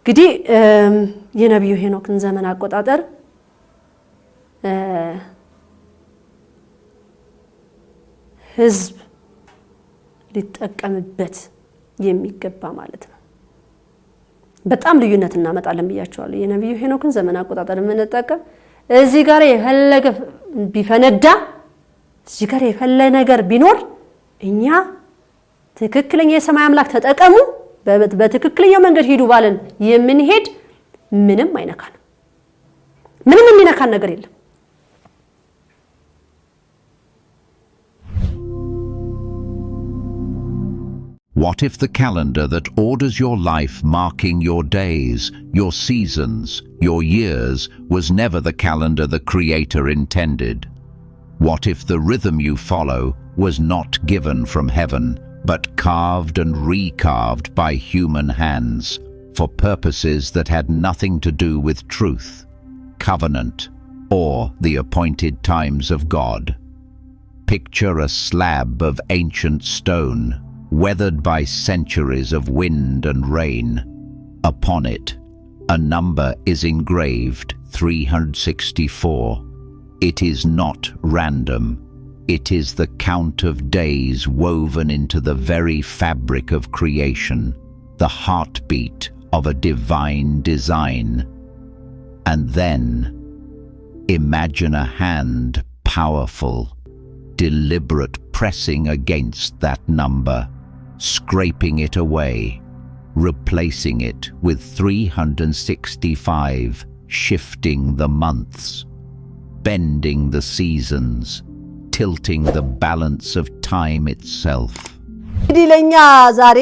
እንግዲህ የነብዩ ሄኖክን ዘመን አቆጣጠር ህዝብ ሊጠቀምበት የሚገባ ማለት ነው። በጣም ልዩነት እናመጣለን ብያቸዋለሁ። የነብዩ ሄኖክን ዘመን አቆጣጠር የምንጠቀም እዚህ ጋር የፈለገ ቢፈነዳ እዚህ ጋር የፈለገ ነገር ቢኖር እኛ ትክክለኛ የሰማይ አምላክ ተጠቀሙ በትክክለኛው መንገድ ሂዱ ባለን የምንሄድ ምንም አይነካን፣ ምንም የሚነካን ነገር የለም። What if the calendar that orders your life, marking your days, your seasons, your years, was never the calendar the Creator intended? What if the rhythm you follow was not given from heaven, but carved and recarved by human hands for purposes that had nothing to do with truth, covenant, or the appointed times of God? Picture a slab of ancient stone, weathered by centuries of wind and rain. Upon it, a number is engraved, 364. It is not random. It is the count of days woven into the very fabric of creation, the heartbeat of a divine design. And then, imagine a hand, powerful, deliberate, pressing against that number, scraping it away, replacing it with 365, shifting the months, bending the seasons, tilting the balance of time itself. እንግዲህ ለኛ ዛሬ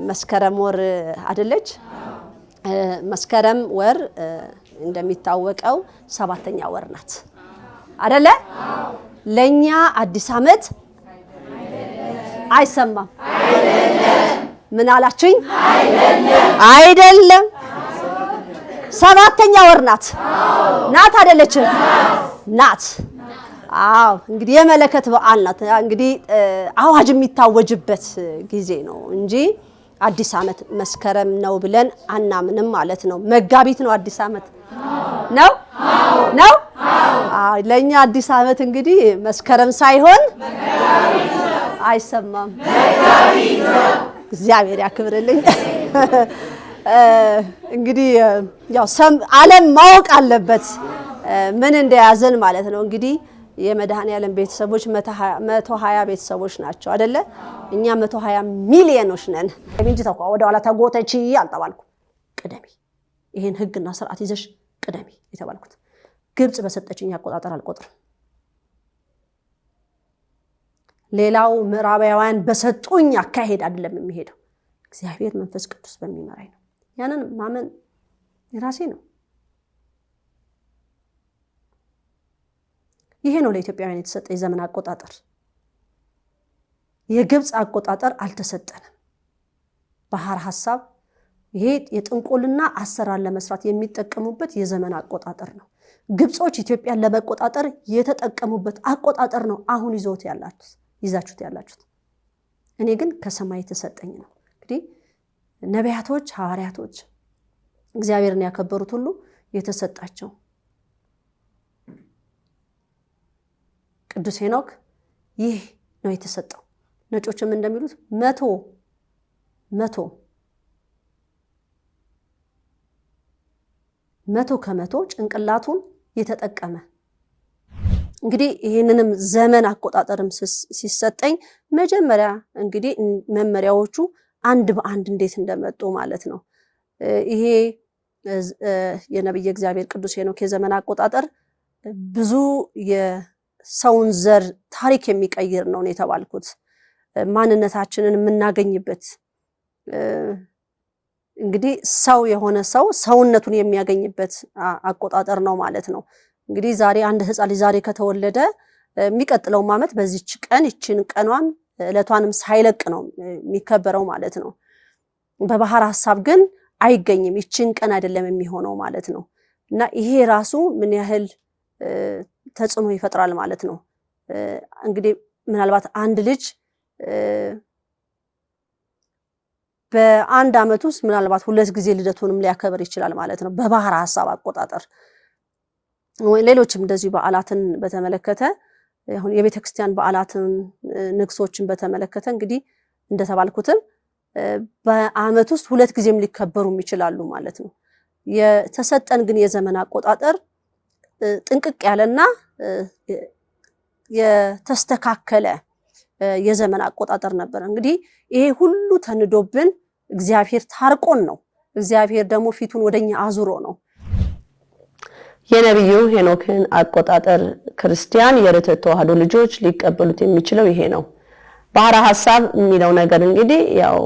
መስከረም ወር አይደለች? መስከረም ወር እንደሚታወቀው ሰባተኛ ወር ናት አይደለ? ለኛ አዲስ ዓመት አይሰማም። ምን አላችሁኝ? አይደለም። ሰባተኛ ወር ናት። ናት አይደለችም? ናት። አዎ እንግዲህ የመለከት በዓል ናት። እንግዲህ አዋጅ የሚታወጅበት ጊዜ ነው እንጂ አዲስ ዓመት መስከረም ነው ብለን አናምንም ማለት ነው። መጋቢት ነው አዲስ ዓመት ነው ነው። አዎ ለኛ አዲስ ዓመት እንግዲህ መስከረም ሳይሆን አይሰማም። እግዚአብሔር ያክብርልኝ። እንግዲህ ያው ዓለም ማወቅ አለበት ምን እንደያዘን ማለት ነው። እንግዲህ የመድኃኔዓለም ቤተሰቦች 120 ቤተሰቦች ናቸው አይደለ? እኛ 120 ሚሊዮኖች ነን። እንጂ ተቋ ወደ ኋላ ተጎተቺ አልተባልኩ። ቅደሚ ይሄን ህግና ስርዓት ይዘሽ ቅደሚ የተባልኩት ግብጽ በሰጠችኝ አቆጣጠር አልቆጥርም። ሌላው ምዕራባውያን በሰጡኝ አካሄድ አይደለም የሚሄደው። እግዚአብሔር መንፈስ ቅዱስ በሚመራኝ ነው። ያንን ማመን የራሴ ነው። ይሄ ነው ለኢትዮጵያውያን የተሰጠ የዘመን አቆጣጠር። የግብጽ አቆጣጠር አልተሰጠንም። ባህር ሐሳብ ይሄ የጥንቆልና አሰራር ለመስራት የሚጠቀሙበት የዘመን አቆጣጠር ነው። ግብጾች ኢትዮጵያን ለመቆጣጠር የተጠቀሙበት አቆጣጠር ነው አሁን ይዛችሁት ያላችሁት። እኔ ግን ከሰማይ የተሰጠኝ ነው። እንግዲህ ነቢያቶች፣ ሐዋርያቶች እግዚአብሔርን ያከበሩት ሁሉ የተሰጣቸው ቅዱስ ሄኖክ ይህ ነው የተሰጠው። ነጮችም እንደሚሉት መቶ ከመቶ ጭንቅላቱን የተጠቀመ እንግዲህ ይሄንንም ዘመን አቆጣጠርም ሲሰጠኝ መጀመሪያ እንግዲህ መመሪያዎቹ አንድ በአንድ እንዴት እንደመጡ ማለት ነው። ይሄ የነብይ እግዚአብሔር ቅዱስ ሄኖክ የዘመን አቆጣጠር ብዙ የሰውን ዘር ታሪክ የሚቀይር ነው የተባልኩት። ማንነታችንን የምናገኝበት እንግዲህ ሰው የሆነ ሰው ሰውነቱን የሚያገኝበት አቆጣጠር ነው ማለት ነው። እንግዲህ ዛሬ አንድ ህፃን ልጅ ዛሬ ከተወለደ የሚቀጥለው ዓመት በዚህች ቀን እቺን ቀኗን እለቷንም ሳይለቅ ነው የሚከበረው ማለት ነው። በባህር ሐሳብ ግን አይገኝም። እቺን ቀን አይደለም የሚሆነው ማለት ነው። እና ይሄ ራሱ ምን ያህል ተጽዕኖ ይፈጥራል ማለት ነው። እንግዲህ ምናልባት አንድ ልጅ በአንድ አመት ውስጥ ምናልባት 2 ጊዜ ልደቱንም ሊያከብር ይችላል ማለት ነው በባህር ሐሳብ አቆጣጠር ወይ ሌሎችም እንደዚህ በዓላትን በተመለከተ አሁን የቤተክርስቲያን በዓላትን ንግሶችን በተመለከተ እንግዲህ እንደተባልኩትም በአመት ውስጥ 2 ጊዜም ሊከበሩም ይችላሉ ማለት ነው የተሰጠን ግን የዘመን አቆጣጠር ጥንቅቅ ያለና የተስተካከለ የዘመን አቆጣጠር ነበር እንግዲህ ይሄ ሁሉ ተንዶብን እግዚአብሔር ታርቆን ነው እግዚአብሔር ደግሞ ፊቱን ወደኛ አዙሮ ነው የነብዩ ሄኖክን አቆጣጠር ክርስቲያን የርትዕት ተዋህዶ ልጆች ሊቀበሉት የሚችለው ይሄ ነው ባህር ሐሳብ የሚለው ነገር እንግዲህ ያው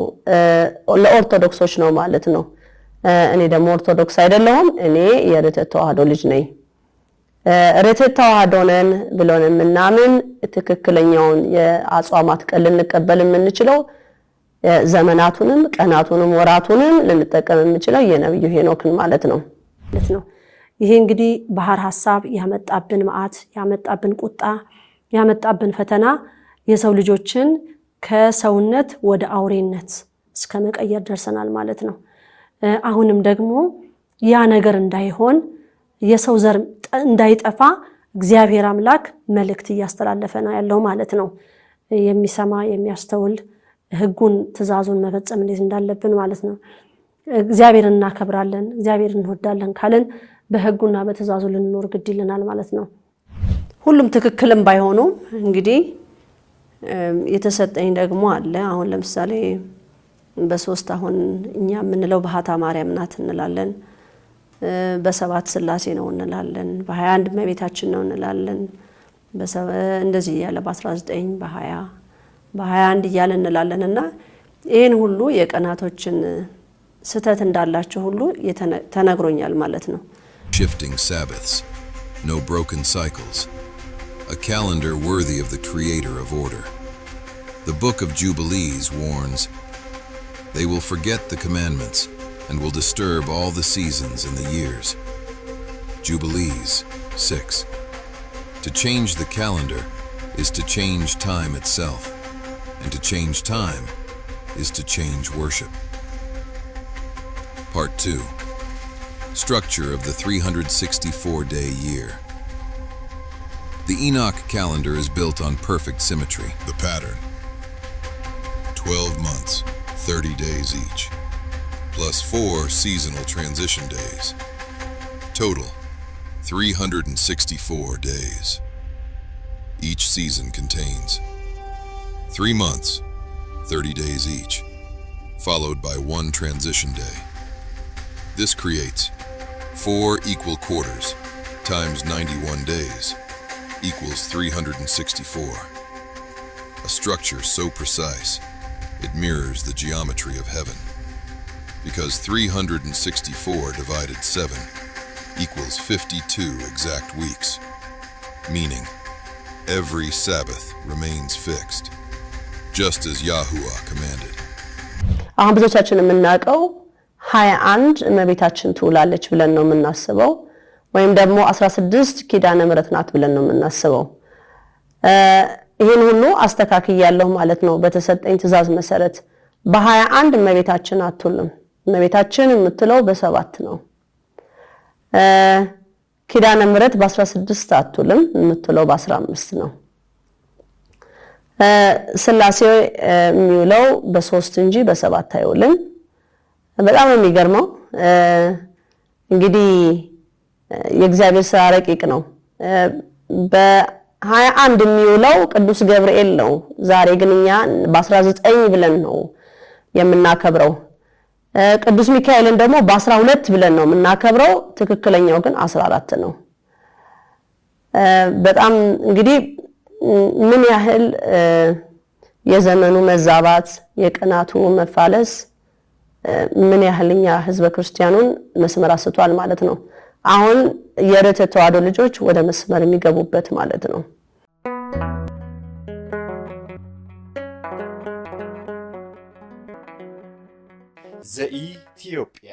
ለኦርቶዶክሶች ነው ማለት ነው እኔ ደግሞ ኦርቶዶክስ አይደለሁም እኔ የርትዕት ተዋህዶ ልጅ ነኝ ርትዕት ተዋህዶ ነን ብለን ምናምን ትክክለኛውን የአጽዋማት ቀን ልንቀበል የምንችለው ዘመናቱንም ቀናቱንም ወራቱንም ልንጠቀም የምንችለው የነብዩ ሄኖክን ማለት ነው ይሄ እንግዲህ ባህር ሐሳብ ያመጣብን መዓት ያመጣብን ቁጣ ያመጣብን ፈተና የሰው ልጆችን ከሰውነት ወደ አውሬነት እስከ መቀየር ደርሰናል ማለት ነው አሁንም ደግሞ ያ ነገር እንዳይሆን የሰው ዘር እንዳይጠፋ እግዚአብሔር አምላክ መልእክት ያስተላለፈ ነው ያለው ማለት ነው የሚሰማ የሚያስተውል ህጉን ትእዛዙን መፈጸም እንዴት እንዳለብን ማለት ነው እግዚአብሔርን እናከብራለን እግዚአብሔርን እንወዳለን ካለን በህጉና በትእዛዙ ልንኖር ግድ ይለናል ማለት ነው ሁሉም ትክክልም ባይሆኑ እንግዲህ የተሰጠኝ ደግሞ አለ አሁን ለምሳሌ በ3 አሁን እኛ የምንለው ባህታ ማርያም ናት እንላለን በ7 ስላሴ ነው እንላለን በ21 እመቤታችን ነው እንላለን እንደዚህ ያለ በ19 በ20 በ21 እያለ እንላለንና ይሄን ሁሉ የቀናቶችን ስተት እንዳላቸው ሁሉ ተነግሮኛል ማለት ነው shifting sabbaths no broken cycles a calendar worthy of the creator of order the book of jubilees warns they will forget the commandments and will disturb all the seasons and the years jubilees 6 to change the calendar is to change time itself and to change time is to change worship part 2 structure of the 364-day year the Enoch calendar is built on perfect symmetry the pattern 12 months 30 days each plus 4 seasonal transition days total 364 days each season contains 3 months 30 days each followed by 1 transition day this creates 4 equal quarters times 91 days equals 364 a structure so precise it mirrors the geometry of heaven because 364 divided 7 equals 52 exact weeks meaning every Sabbath remains fixed just as Yahuwah commanded አሁን ብዙዎቻችን የምናውቀው 21 እመቤታችን ትውላለች ብለን ነው የምናስበው ወይም ደግሞ 16 ኪዳነ ምሕረት ናት ብለን ነው የምናስበው ይሄን ሁሉ አስተካክያለሁ ማለት ነው በተሰጠኝ ትእዛዝ መሰረት በ21 እመቤታችን አትውልም እመቤታችን የምትለው በ7 ነው ኪዳነ ምሕረት በ16 አትውልም የምትለው በ15 ነው ስላሴ የሚውለው በ3 እንጂ በ7 አይውልም በጣም የሚገርመው እንግዲህ የእግዚአብሔር ስራ ረቂቅ ነው በ21 የሚውለው ቅዱስ ገብርኤል ነው ዛሬ ግን እኛ በ19 ብለን ነው የምናከብረው ቅዱስ ሚካኤልን ደግሞ በ12 ብለን ነው የምናከብረው ትክክለኛው ግን 14 ነው በጣም እንግዲህ ምን ያህል የዘመኑ መዛባት የቀናቱ መፋለስ ምን ያህልኛ ህዝበ ክርስቲያኑን መስመር አስቷል ማለት ነው አሁን የርትዕት ተዋህዶ ልጆች ወደ መስመር የሚገቡበት ማለት ነው ዘኢትዮጵያ